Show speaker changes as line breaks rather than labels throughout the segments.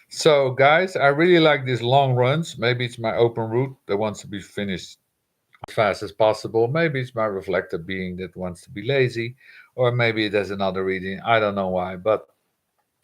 So, guys, I really like these long runs. Maybe it's my open route that wants to be finished as fast as possible. Maybe it's my reflector being that wants to be lazy, or maybe there's another reading. I don't know why, but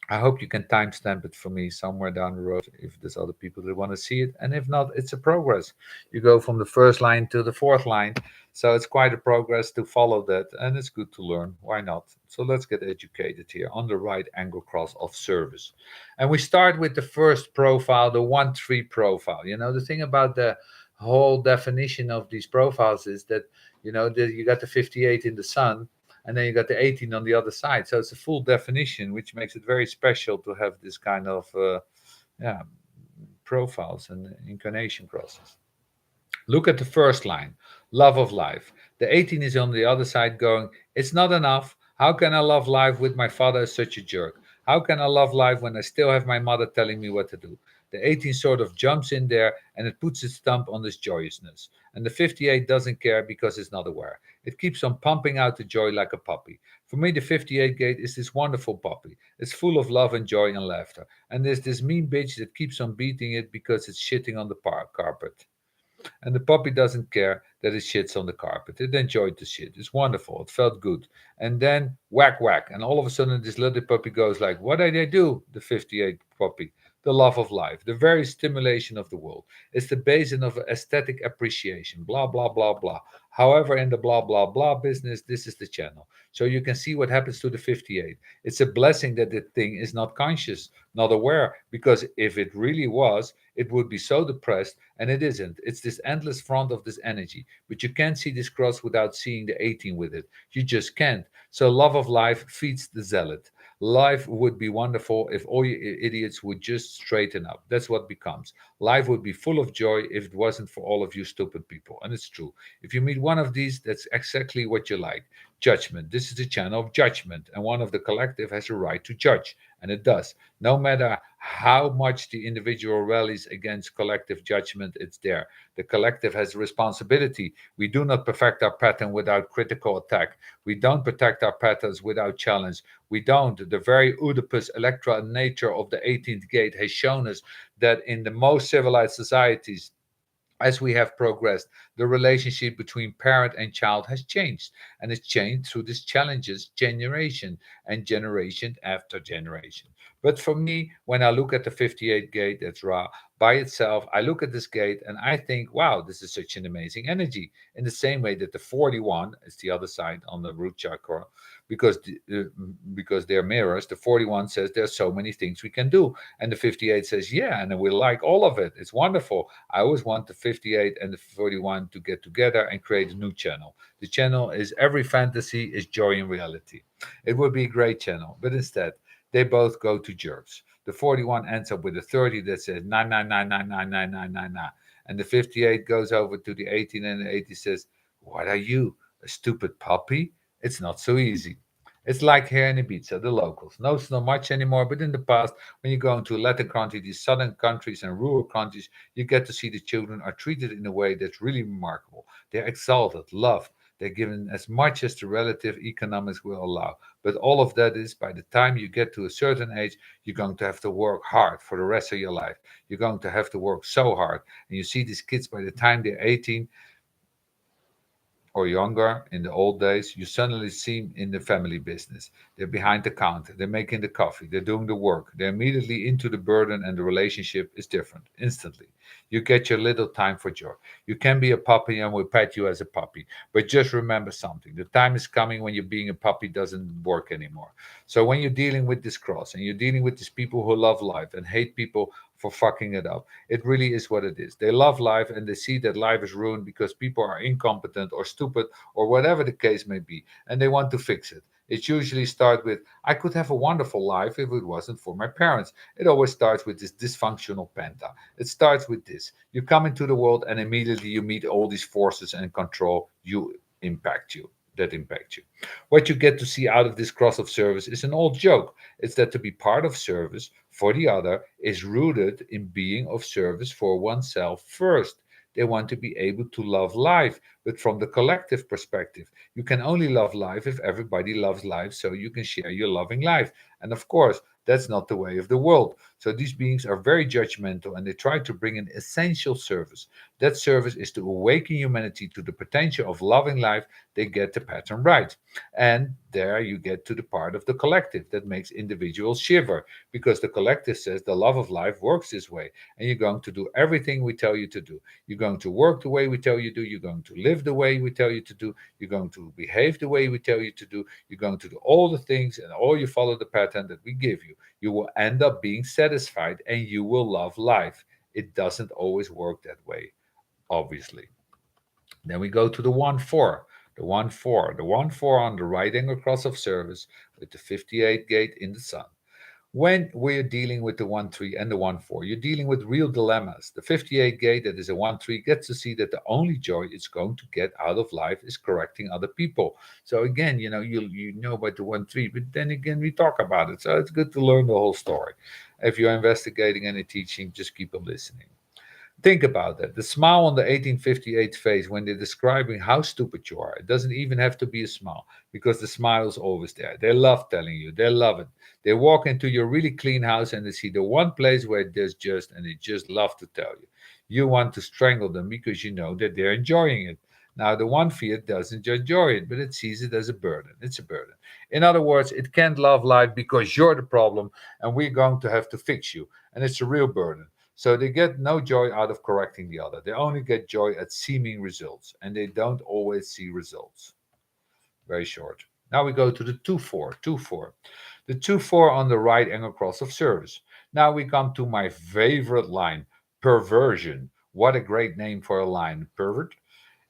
I hope you can timestamp it for me somewhere down the road if there's other people that want to see it. And if not, it's a progress. You go from the first line to the fourth line. So it's quite a progress to follow that. And it's good to learn. Why not? So let's get educated here on the right angle cross of service. And we start with the first profile, the 1-3 profile. The thing about the whole definition of these profiles is that, you got the 58 in the sun, and then you got the 18 on the other side. So it's a full definition, which makes it very special to have this kind of yeah, profiles and incarnation crosses. Look at the first line, love of life. The 18 is on the other side going, it's not enough. How can I love life with my father as such a jerk? How can I love life when I still have my mother telling me what to do? The 18 sort of jumps in there and it puts its thumb on this joyousness. And the 58 doesn't care because it's not aware. It keeps on pumping out the joy like a puppy. For me, the 58 gate is this wonderful puppy. It's full of love and joy and laughter. And there's this mean bitch that keeps on beating it because it's shitting on the carpet. And the puppy doesn't care that it shits on the carpet. It enjoyed the shit. It's wonderful. It felt good. And then whack whack. And all of a sudden this little puppy goes like, what did I do? The 58 puppy. The love of life, the very stimulation of the world. It's the basis of aesthetic appreciation. Blah blah blah blah. However, in the blah blah blah business, this is the channel. So you can see what happens to the 58. It's a blessing that the thing is not conscious, not aware, because if it really was, it would be so depressed, and it isn't. It's this endless front of this energy. But you can't see this cross without seeing the 18 with it. You just can't. So love of life feeds the zealot. Life would be wonderful if all you idiots would just straighten up. That's what becomes. Life would be full of joy if it wasn't for all of you stupid people. And it's true. If you meet one of these, that's exactly what you like. Judgment. This is the channel of judgment, and one of the collective has a right to judge, and it does. No matter how much the individual rallies against collective judgment, it's there. The collective has a responsibility. We do not perfect our pattern without critical attack. We don't protect our patterns without challenge. We don't. The very Oedipus Electra nature of the 18th gate has shown us that in the most civilized societies, as we have progressed, the relationship between parent and child has changed. And it's changed through these challenges, generation and generation after generation. But for me, when I look at the 58 gate, that's Ra, by itself, I look at this gate and I think, wow, this is such an amazing energy. In the same way that the 41 is the other side on the root chakra, because because they're mirrors. The 41 says there's so many things we can do, and the 58 says, yeah, and we like all of it. It's wonderful. I always want the 58 and the 41 to get together and create a new channel. The channel is every fantasy is joy in reality. It would be a great channel, but instead, they both go to jerks. The 41 ends up with a 30 that says, nah, nah, nah, nah, nah, nah, nah, nah, nah. And the 58 goes over to the 18, and the 80 says, what are you, a stupid puppy? It's not so easy. It's like here in Ibiza, the locals. No, it's not much anymore, but in the past, when you go into Latin countries, these southern countries and rural countries, you get to see the children are treated in a way that's really remarkable. They're exalted, loved. They're given as much as the relative economics will allow. But all of that is by the time you get to a certain age, you're going to have to work hard for the rest of your life. You're going to have to work so hard. And you see these kids by the time they're 18, or younger in the old days, you suddenly see them in the family business. They're behind the counter, they're making the coffee, they're doing the work, they're immediately into the burden, and the relationship is different instantly. You get your little time for joy. You can be a puppy and we'll pet you as a puppy. But just remember something, the time is coming when you being a puppy doesn't work anymore. So when you're dealing with this cross and you're dealing with these people who love life and hate people for fucking it up, it really is what it is. They love life and they see that life is ruined because people are incompetent or stupid or whatever the case may be, and they want to fix it. It usually starts with, I could have a wonderful life if it wasn't for my parents. It always starts with this dysfunctional penta. It starts with this. You come into the world and immediately you meet all these forces and control impact you that impact you. What you get to see out of this cross of service is an old joke. It's that to be part of service for the other is rooted in being of service for oneself first. They want to be able to love life, but from the collective perspective. You can only love life if everybody loves life, so you can share your loving life. And of course, That's not the way of the world. So these beings are very judgmental and they try to bring an essential service. That service is to awaken humanity to the potential of loving life. They get the pattern right. And there you get to the part of the collective that makes individuals shiver, because the collective says the love of life works this way, and you're going to do everything we tell you to do. You're going to work the way we tell you to do. You're going to live the way we tell you to do. You're going to behave the way we tell you to do. You're going to do all the things, and all you follow the pattern that we give you. You will end up being satisfied and you will love life. It doesn't always work that way, obviously. Then we go to the 1 4. The 1 4. The 1 4 on the right angle cross of service with the 58 gate in the sun. When we're dealing with the 1 3 and the 1 4, you're dealing with real dilemmas. The 58 gate, that is a 1 3, gets to see that the only joy it's going to get out of life is correcting other people. So again, you know about the 1 3, but then again, we talk about it. So it's good to learn the whole story. If you're investigating any teaching, just keep on listening. Think about that. The smile on the 1858 face when they're describing how stupid you are. It doesn't even have to be a smile, because the smile is always there. They love telling you. They love it. They walk into your really clean house and they see the one place where there's just, and they just love to tell you. You want to strangle them because you know that they're enjoying it. Now, the one fear doesn't enjoy it, but it sees it as a burden. It's a burden. In other words, it can't love life because you're the problem and we're going to have to fix you. And it's a real burden. So they get no joy out of correcting the other. They only get joy at seeming results, and they don't always see results. Very short. Now we go to the 2 4. 2 4. The 2 4 on the right angle cross of service. Now we come to my favorite line, perversion. What a great name for a line, pervert.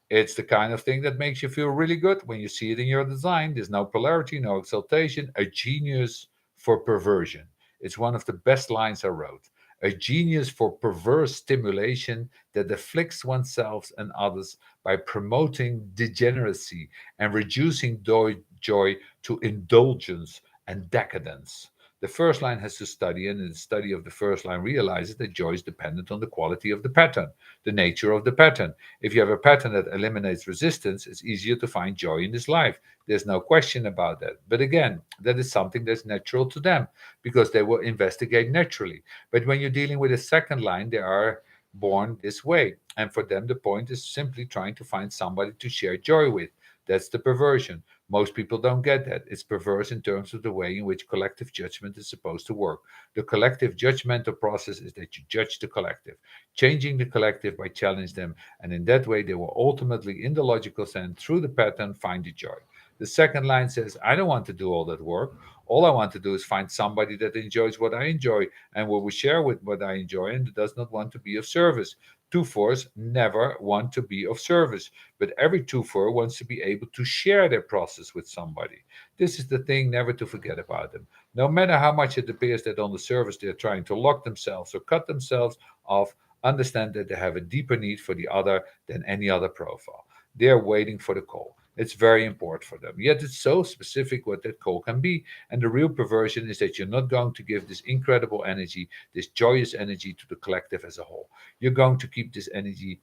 It's the kind of thing that makes you feel really good when you see it in your design. There's no polarity, no exaltation. A genius for perversion. It's one of the best lines I wrote. A genius for perverse stimulation that afflicts oneself and others by promoting degeneracy and reducing joy to indulgence and decadence. The first line has to study, and in the study of the first line realizes that joy is dependent on the quality of the pattern, the nature of the pattern. If you have a pattern that eliminates resistance, it's easier to find joy in this life. There's no question about that. But again, that is something that's natural to them because they will investigate naturally. But when you're dealing with a second line, they are born this way. And for them, the point is simply trying to find somebody to share joy with. That's the perversion. Most people don't get that. It's perverse in terms of the way in which collective judgment is supposed to work. The collective judgmental process is that you judge the collective, changing the collective by challenging them, and in that way they will ultimately, in the logical sense, through the pattern, find the joy. The second line says, I don't want to do all that work. All I want to do is find somebody that enjoys what I enjoy and will share with what I enjoy and does not want to be of service. Two fours never want to be of service, but every two four wants to be able to share their process with somebody. This is the thing never to forget about them. No matter how much it appears that on the surface they're trying to lock themselves or cut themselves off, understand that they have a deeper need for the other than any other profile. They're waiting for the call. It's very important for them. Yet it's so specific what that call can be. And the real perversion is that you're not going to give this incredible energy, this joyous energy to the collective as a whole. You're going to keep this energy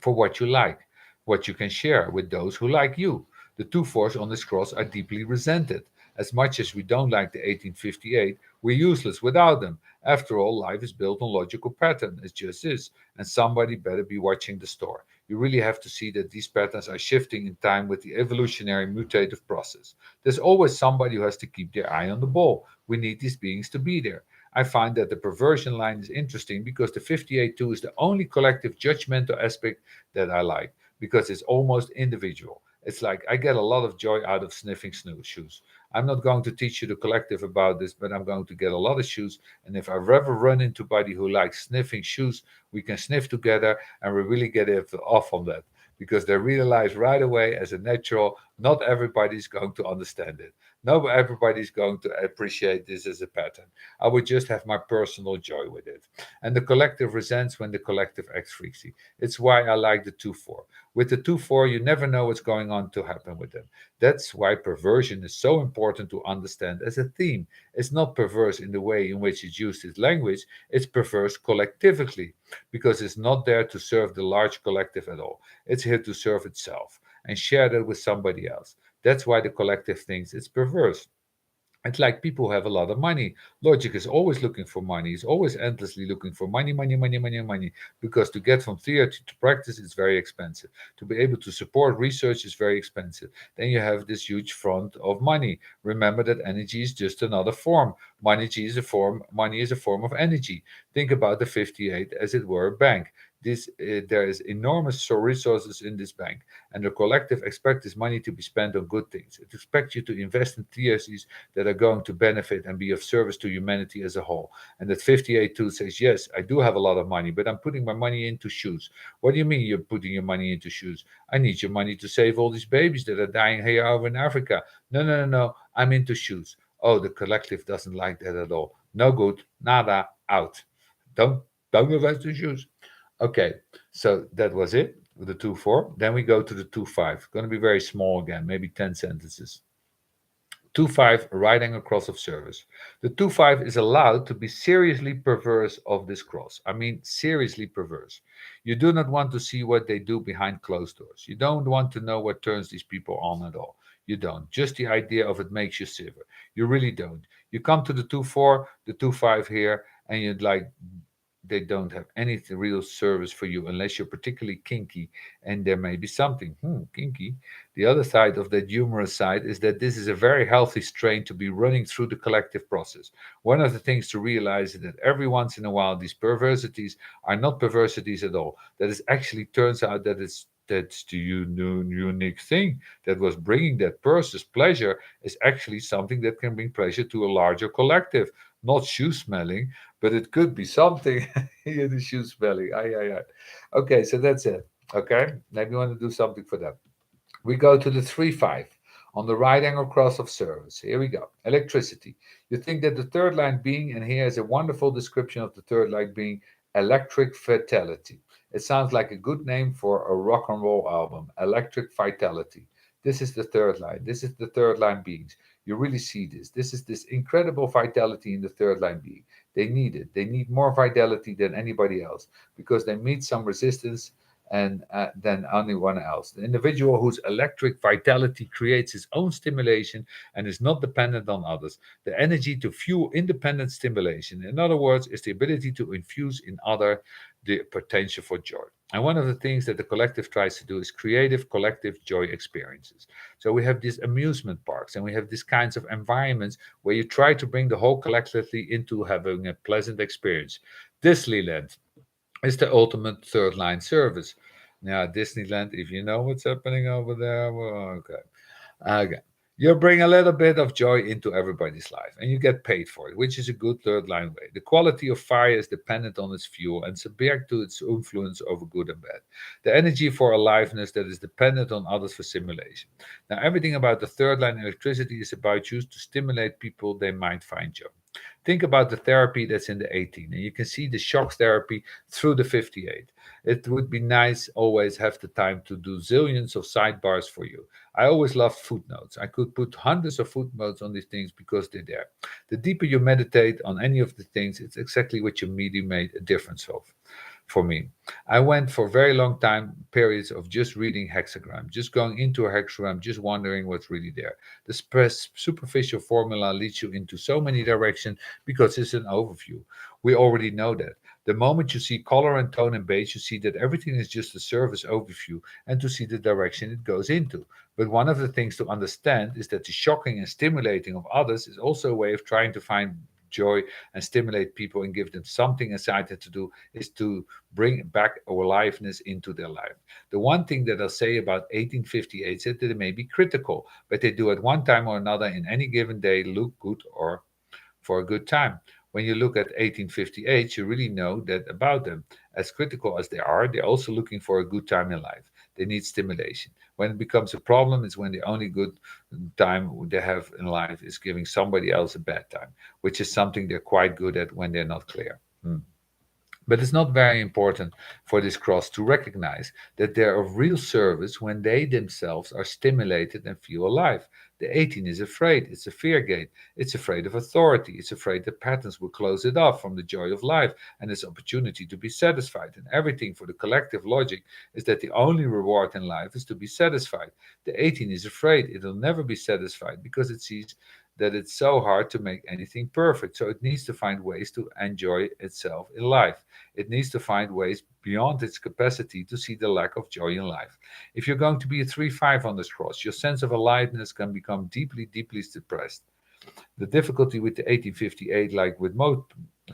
for what you like, what you can share with those who like you. The two fours on this cross are deeply resented. As much as we don't like the 1858, we're useless without them. After all, life is built on logical pattern. It just is. And somebody better be watching the store. You really have to see that these patterns are shifting in time with the evolutionary mutative process. There's always somebody who has to keep their eye on the ball. We need these beings to be there. I find that the perversion line is interesting because the 58-2 is the only collective judgmental aspect that I like because it's almost individual. It's like I get a lot of joy out of sniffing shoes. I'm not going to teach you the collective about this, but I'm going to get a lot of shoes. And if I ever run into somebody who likes sniffing shoes, we can sniff together and we really get it off on that because they realize right away as a natural, not everybody's going to understand it. Not everybody's going to appreciate this as a pattern. I would just have my personal joy with it. And the collective resents when the collective acts freaky. It's why I like the 2 4. With the 2 4, you never know what's going on to happen with them. That's why perversion is so important to understand as a theme. It's not perverse in the way in which it's used in language, it's perverse collectively because it's not there to serve the large collective at all. It's here to serve itself and share that with somebody else. That's why the collective thinks it's perverse. It's like people who have a lot of money. Logic is always looking for money. It's always endlessly looking for money, money, money, money, money. Because to get from theory to practice is very expensive. To be able to support research is very expensive. Then you have this huge front of money. Remember that energy is just another form. Money is a form of energy. Think about the 58 as it were a bank. There is enormous resources in this bank, and the collective expect this money to be spent on good things. It expects you to invest in theses that are going to benefit and be of service to humanity as a whole. And that 58 too says, yes, I do have a lot of money, but I'm putting my money into shoes. What do you mean you're putting your money into shoes? I need your money to save all these babies that are dying here over in Africa. No, no, no, no. I'm into shoes. Oh, the collective doesn't like that at all. No good. Nada. Out. Don't don't invest in shoes. Okay, so that was it. The 2-4. Then we go to the 2-5. Going to be very small again, maybe 10 sentences. 2-5, right angle cross of service. The 2-5 is allowed to be seriously perverse of this cross. I mean, seriously perverse. You do not want to see what they do behind closed doors. You don't want to know what turns these people on at all. You don't. Just the idea of it makes you shiver. You really don't. You come to the 2-4, the 2-5 here, and you'd like, they don't have any real service for you unless you're particularly kinky, and there may be something kinky. The other side of that humorous side is that this is a very healthy strain to be running through the collective process. One of the things to realize is that every once in a while these perversities are not perversities at all. That is actually turns out that that's the unique thing that was bringing that person's pleasure is actually something that can bring pleasure to a larger collective. Not shoe smelling, but it could be something. Yeah, the shoe smelling. Aye, aye, aye. Okay, so that's it. Okay, maybe you want to do something for that. We go to the 3-5 on the right angle cross of service. Here we go. Electricity. You think that the third line being, and here is a wonderful description of the third line being electric vitality. It sounds like a good name for a rock and roll album. Electric vitality. This is the third line. This is the third line beings. You really see this. This is this incredible vitality in the third line being. They need it. They need more vitality than anybody else because they meet some resistance and than anyone else. The individual whose electric vitality creates his own stimulation and is not dependent on others. The energy to fuel independent stimulation. In other words, is the ability to infuse in other the potential for joy. And one of the things that the collective tries to do is creative collective joy experiences. So we have these amusement parks and we have these kinds of environments where you try to bring the whole collectively into having a pleasant experience. Disneyland is the ultimate third line service. Now, Disneyland, if you know what's happening over there, well, okay. Okay. You bring a little bit of joy into everybody's life and you get paid for it, which is a good third line way. The quality of fire is dependent on its fuel and subject to its influence over good and bad. The energy for aliveness that is dependent on others for simulation. Now, everything about the third line electricity is about you to stimulate people they might find joy. Think about the therapy that's in the 18, and you can see the shocks therapy through the 58. It would be nice always have the time to do zillions of sidebars for you. I always loved footnotes. I could put hundreds of footnotes on these things because they're there. The deeper you meditate on any of the things, it's exactly what your medium made a difference of for me. I went for very long time periods of just reading hexagram, just going into a hexagram, just wondering what's really there. The superficial formula leads you into so many directions because it's an overview. We already know that. The moment you see color and tone and base, you see that everything is just a surface overview and to see the direction it goes into. But one of the things to understand is that the shocking and stimulating of others is also a way of trying to find joy and stimulate people and give them something exciting to do is to bring back aliveness into their life. The one thing that I'll say about 1858 is that they may be critical, but they do at one time or another in any given day look good or for a good time. When you look at 1858, you really know that about them. As critical as they are, they're also looking for a good time in life. They need stimulation. When it becomes a problem, it's when the only good time they have in life is giving somebody else a bad time, which is something they're quite good at when they're not clear. But it's not very important for this cross to recognize that they're of real service when they themselves are stimulated and feel alive. The 18 is afraid. It's a fear gate. It's afraid of authority. It's afraid that patterns will close it off from the joy of life and its opportunity to be satisfied. And everything for the collective logic is that the only reward in life is to be satisfied. The 18 is afraid. It'll never be satisfied because it sees that it's so hard to make anything perfect. So it needs to find ways to enjoy itself in life. It needs to find ways beyond its capacity to see the lack of joy in life. If you're going to be a 3-5 on this cross, your sense of aliveness can become deeply, deeply depressed. The difficulty with the 1858, like with most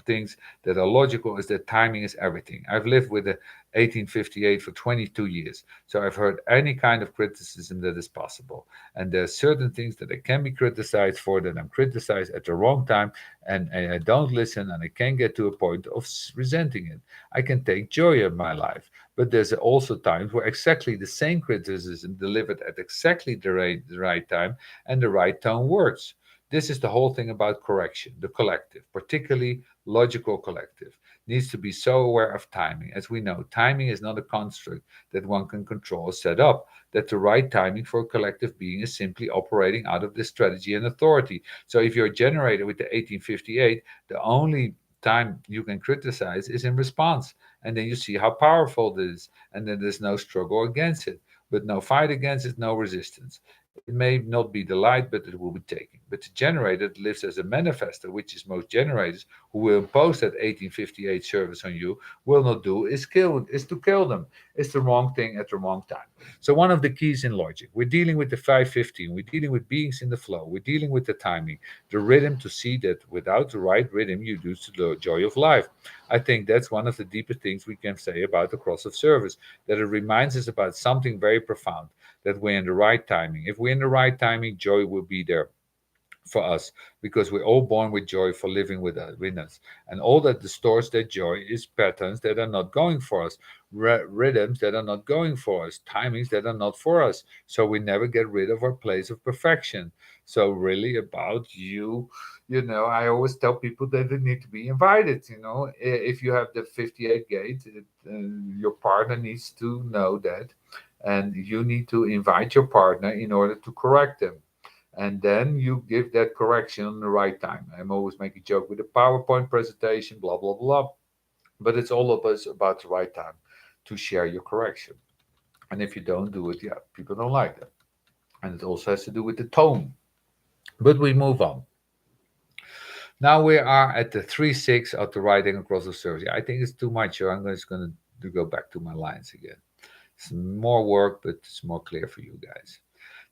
things that are logical, is that timing is everything. I've lived with the 1858 for 22 years, so I've heard any kind of criticism that is possible. And there are certain things that I can be criticized for, that I'm criticized at the wrong time, and I don't listen, and I can get to a point of resenting it. I can take joy in my life, but there's also times where exactly the same criticism delivered at exactly the right time and the right tone works. This is the whole thing about correction. The collective, particularly logical collective, needs to be so aware of timing. As we know, timing is not a construct that one can control or set up. That the right timing for a collective being is simply operating out of this strategy and authority. So if you're a generator with the 1858, the only time you can criticize is in response. And then you see how powerful this is. And then there's no struggle against it, but no fight against it, no resistance. It may not be the light, but it will be taken. But the generator that lives as a manifester, which is most generators who will impose that 1858 service on you, will not do is to kill them. It's the wrong thing at the wrong time. So one of the keys in logic, we're dealing with the 515, we're dealing with beings in the flow, we're dealing with the timing, the rhythm, to see that without the right rhythm, you lose the joy of life. I think that's one of the deepest things we can say about the cross of service, that it reminds us about something very profound, that we're in the right timing. If we're in the right timing, joy will be there for us, because we're all born with joy for living with us. And all that distorts that joy is patterns that are not going for us, rhythms that are not going for us, timings that are not for us. So we never get rid of our place of perfection. So really about you, I always tell people that they need to be invited. If you have the 58 gate, your partner needs to know that, and you need to invite your partner in order to correct them, and then you give that correction on the right time. I'm always making a joke with a PowerPoint presentation, blah blah blah, but it's all about the right time to share your correction. And if you don't do it, yeah, people don't like that. And it also has to do with the tone. But we move on. Now we are at the 3-6 of the right angle cross of service. I think it's too much, so I'm just going to go back to my lines again. It's more work, but it's more clear for you guys.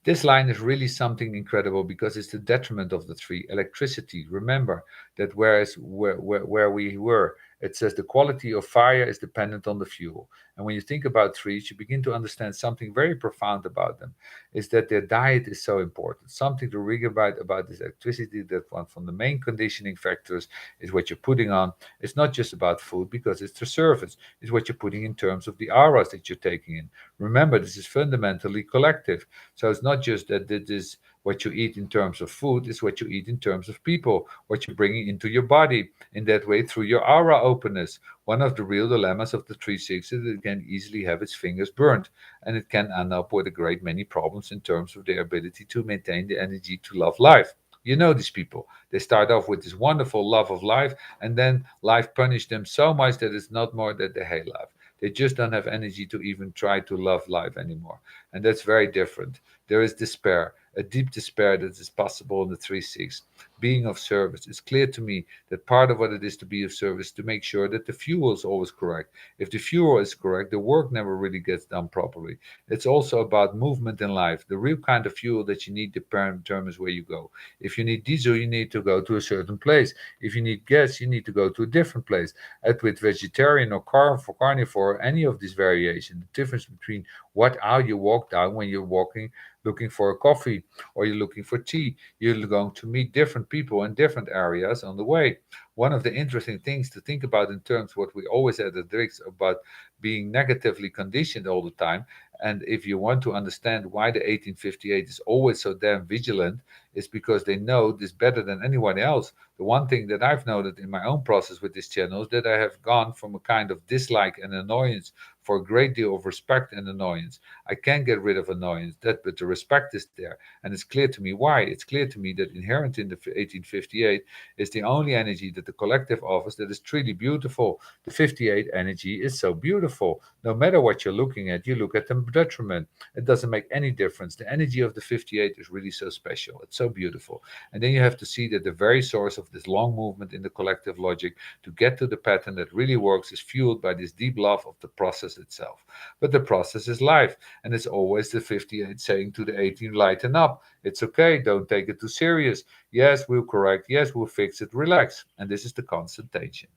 This line is really something incredible because it's the detriment of the three. Electricity. Remember that where we were, it says the quality of fire is dependent on the fuel. And when you think about trees, you begin to understand something very profound about them, is that their diet is so important. Something to read about this electricity, that one from the main conditioning factors is what you're putting on. It's not just about food, because it's the surface. It's what you're putting in terms of the auras that you're taking in. Remember, this is fundamentally collective. So it's not just that this is what you eat in terms of food, it's what you eat in terms of people, what you're bringing into your body in that way through your aura openness. One of the real dilemmas of the 3-6 is that it can easily have its fingers burnt, and it can end up with a great many problems in terms of their ability to maintain the energy to love life. You know these people. They start off with this wonderful love of life, and then life punished them so much that it's not more that they hate life. They just don't have energy to even try to love life anymore. And that's very different. There is despair, a deep despair that is possible in the 3-6. Being of service. It's clear to me that part of what it is to be of service is to make sure that the fuel is always correct. If the fuel is correct, the work never really gets done properly. It's also about movement in life. The real kind of fuel that you need determines where you go. If you need diesel, you need to go to a certain place. If you need gas, you need to go to a different place. And with vegetarian or carnivore, any of these variations, the difference between what aisle you walk down when you're walking looking for a coffee or you're looking for tea, you're going to meet different people in different areas on the way. One of the interesting things to think about in terms of what we always had the Drix about being negatively conditioned all the time, and if you want to understand why the 1858 is always so damn vigilant, is because they know this better than anyone else. The one thing that I've noted in my own process with this channel is that I have gone from a kind of dislike and annoyance for a great deal of respect and annoyance. I can't get rid of annoyance. But the respect is there, and it's clear to me why. It's clear to me that inherent in the 1858 is the only energy that the collective offers that is truly beautiful. The 58 energy is so beautiful. No matter what you're looking at, you look at the detriment. It doesn't make any difference. The energy of the 58 is really so special. It's so beautiful. And then you have to see that the very source of this long movement in the collective logic to get to the pattern that really works is fueled by this deep love of the process itself. But the process is life, and it's always the 58 saying to the 18, lighten up. It's okay, don't take it too serious. Yes, we'll correct. Yes, we'll fix it. Relax. And this is the constant tension.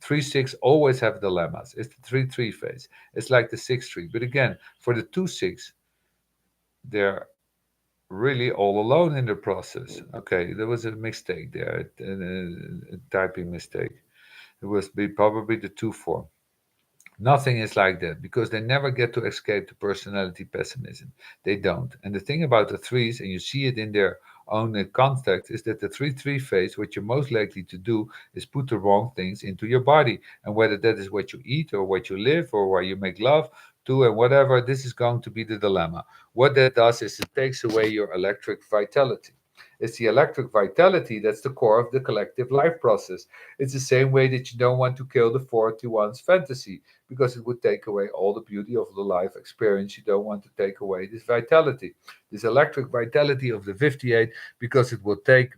3-6 always have dilemmas. It's the 3-3 phase. It's like the 6-3. But again, for the 2-6, they're really all alone in the process. Okay, there was a mistake there, a typing mistake. It was probably the 2-4. Nothing is like that because they never get to escape the personality pessimism. They don't. And the thing about the threes, and you see it in their own context, is that the 3-3 phase, what you're most likely to do is put the wrong things into your body. And whether that is what you eat or what you live or where you make love to and whatever, this is going to be the dilemma. What that does is it takes away your electric vitality. It's the electric vitality that's the core of the collective life process. It's the same way that you don't want to kill the 41's fantasy because it would take away all the beauty of the life experience. You don't want to take away this vitality, this electric vitality of the 58, because it will take.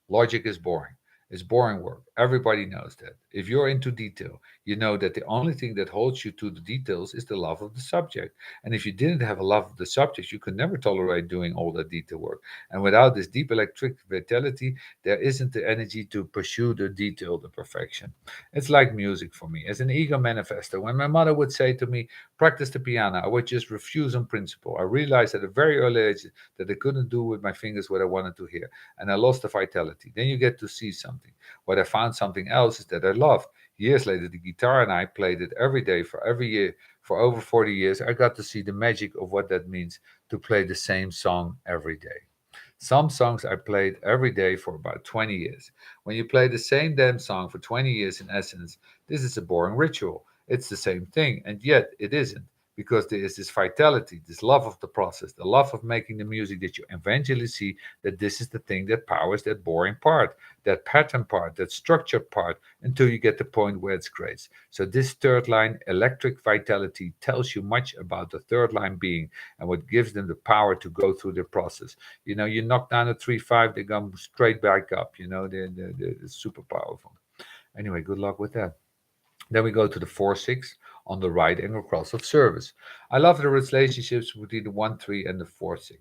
Logic is boring. It's boring work. Everybody knows that. If you're into detail, you know that the only thing that holds you to the details is the love of the subject. And if you didn't have a love of the subject, you could never tolerate doing all that detail work. And without this deep electric vitality, there isn't the energy to pursue the detail, the perfection. It's like music for me. As an ego manifestor, when my mother would say to me, practice the piano, I would just refuse on principle. I realized at a very early age that I couldn't do with my fingers what I wanted to hear, and I lost the vitality. Then you get to see something. What I found something else is that I love. Years later, the guitar and I played it every day for every year. For over 40 years, I got to see the magic of what that means to play the same song every day. Some songs I played every day for about 20 years. When you play the same damn song for 20 years, in essence, this is a boring ritual. It's the same thing, and yet it isn't because there is this vitality, this love of the process, the love of making the music that you eventually see that this is the thing that powers that boring part, that pattern part, that structured part, until you get the point where it's great. So this third line, electric vitality, tells you much about the third line being and what gives them the power to go through the process. You knock down a 3-5, they come straight back up. They're super powerful. Anyway, good luck with that. Then we go to the 4-6 on the right angle cross of service. I love the relationships between the 1-3 and the 4-6.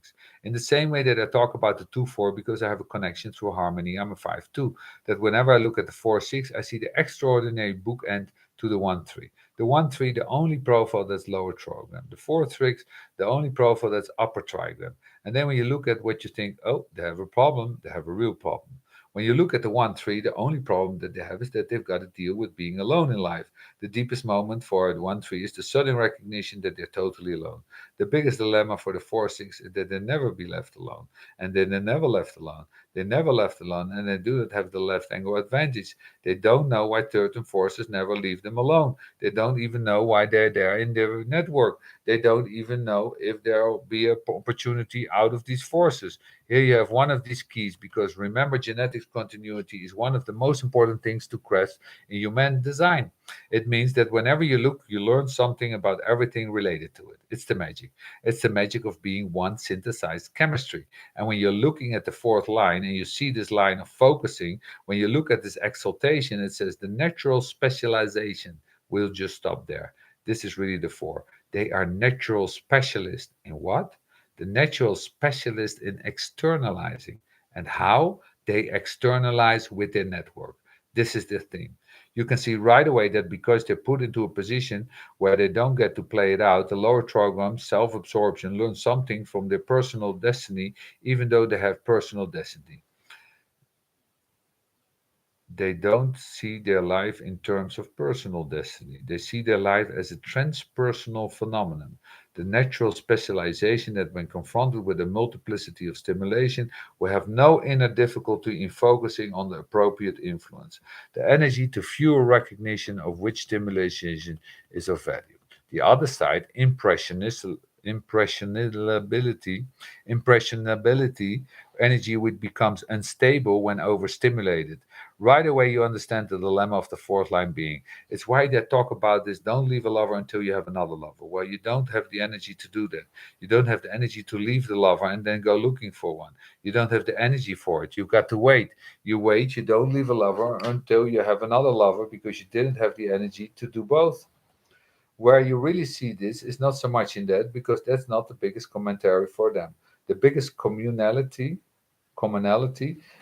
In the same way that I talk about the 2-4 because I have a connection through harmony, I'm a 5-2. That whenever I look at the 4-6, I see the extraordinary bookend to the 1-3. The 1-3, the only profile that's lower trigram. The 4-6, the only profile that's upper trigram. And then when you look at what you think, oh, they have a problem, they have a real problem. When you look at the 1-3, the only problem that they have is that they've got to deal with being alone in life. The deepest moment for the 1-3 is the sudden recognition that they're totally alone. The biggest dilemma for the 4-6 is that they never be left alone. And then they're never left alone. They're never left alone, and they do not have the left angle advantage. They don't know why certain forces never leave them alone. They don't even know why they're there in their network. They don't even know if there will be an opportunity out of these forces. Here you have one of these keys because remember, genetics continuity is one of the most important things to grasp in human design. It means that whenever you look, you learn something about everything related to it. It's the magic. It's the magic of being one synthesized chemistry. And when you're looking at the fourth line and you see this line of focusing, when you look at this exaltation, it says the natural specialization. We'll just stop there. This is really the four. They are natural specialists in what? The natural specialist in externalizing. And how? They externalize with their network. This is the thing. You can see right away that because they're put into a position where they don't get to play it out, the lower program, self absorption, learn something from their personal destiny, even though they have personal destiny. They don't see their life in terms of personal destiny. They see their life as a transpersonal phenomenon, the natural specialization that, when confronted with a multiplicity of stimulation, will have no inner difficulty in focusing on the appropriate influence, the energy to fewer recognition of which stimulation is of value. The other side, impressionability, impressionability, energy which becomes unstable when overstimulated. Right away, you understand the dilemma of the fourth line being. It's why they talk about this: don't leave a lover until you have another lover. Well, you don't have the energy to do that. You don't have the energy to leave the lover and then go looking for one. You don't have the energy for it. You've got to wait. You wait, you don't leave a lover until you have another lover because you didn't have the energy to do both. Where you really see this is not so much in that, because that's not the biggest commentary for them. The biggest commonality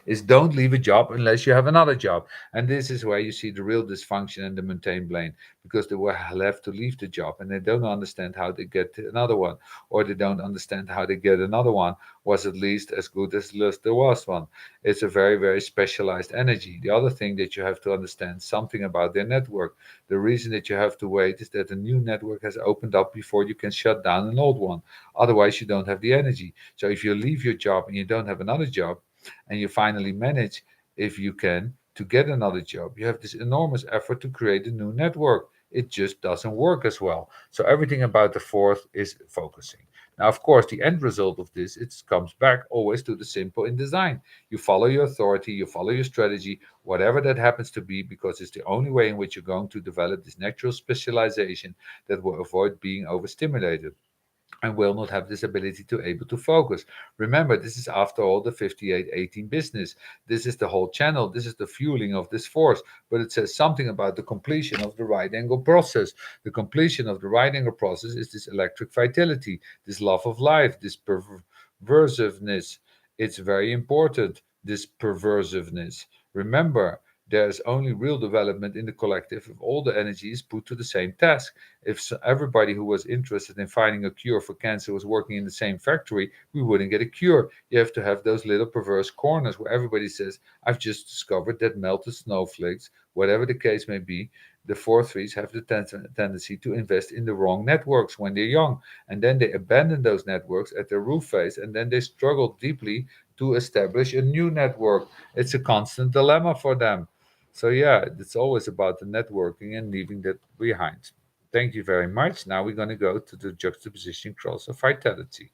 is don't leave a job unless you have another job. And this is where you see the real dysfunction and the maintain blame, because they will have to leave the job and they don't understand how they get another one, or they don't understand how they get another one was at least as good as there was one. It's a very, very specialized energy. The other thing that you have to understand something about their network. The reason that you have to wait is that a new network has opened up before you can shut down an old one. Otherwise, you don't have the energy. So if you leave your job and you don't have another job, and you finally manage, if you can, to get another job, you have this enormous effort to create a new network. It just doesn't work as well. So everything about the fourth is focusing. Now, of course, the end result of this, it comes back always to the simple in design. You follow your authority, you follow your strategy, whatever that happens to be, because it's the only way in which you're going to develop this natural specialization that will avoid being overstimulated and will not have this ability to able to focus. Remember, this is after all the 5818 business. This is the whole channel. This is the fueling of this force. But it says something about the completion of the right angle process. The completion of the right angle process is this electric vitality, this love of life, this perversiveness. It's very important, this perversiveness. Remember, there's only real development in the collective if all the energy is put to the same task. If everybody who was interested in finding a cure for cancer was working in the same factory, we wouldn't get a cure. You have to have those little perverse corners where everybody says, I've just discovered that melted snowflakes, whatever the case may be, the 4-3s have the tendency to invest in the wrong networks when they're young. And then they abandon those networks at their roof phase, and then they struggle deeply to establish a new network. It's a constant dilemma for them. So, yeah, it's always about the networking and leaving that behind. Thank you very much. Now we're going to go to the juxtaposition cross of vitality.